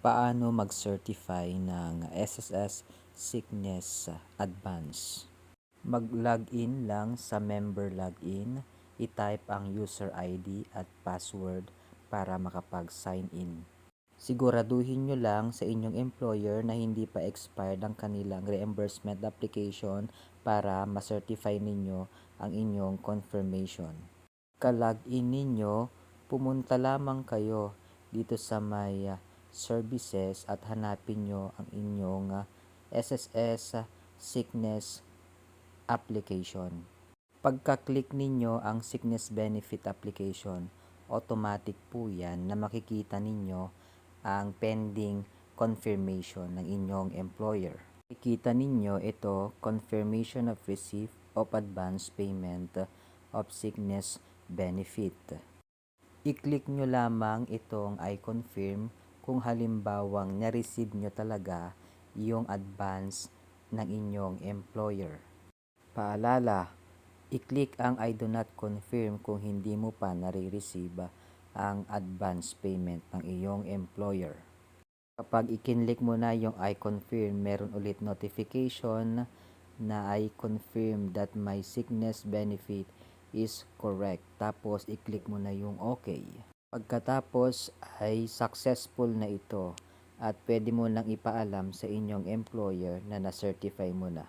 Paano mag-certify ng SSS Sickness Advance? Mag-login lang sa member login, i-type ang user ID at password para makapag-sign in. Siguraduhin nyo lang sa inyong employer na hindi pa expired ang kanilang reimbursement application para ma-certify ninyo ang inyong confirmation. Ka-login ninyo, pumunta lamang kayo dito sa may services at hanapin nyo ang inyong SSS sickness application. Pagka-click ninyo ang sickness benefit application, automatic po yan na makikita ninyo ang pending confirmation ng inyong employer. Makikita ninyo ito, confirmation of receipt of advance payment of sickness benefit. I-click nyo lamang itong I confirm kung halimbawang na-receive nyo talaga yung advance ng inyong employer. Paalala, i-click ang I do not confirm kung hindi mo pa nare-receive ang advance payment ng iyong employer. Kapag i-click mo na yung I confirm, meron ulit notification na I confirm that my sickness benefit is correct. Tapos i-click mo na yung OK. Pagkatapos ay successful na ito at pwede mo nang ipaalam sa inyong employer na na-certify mo na.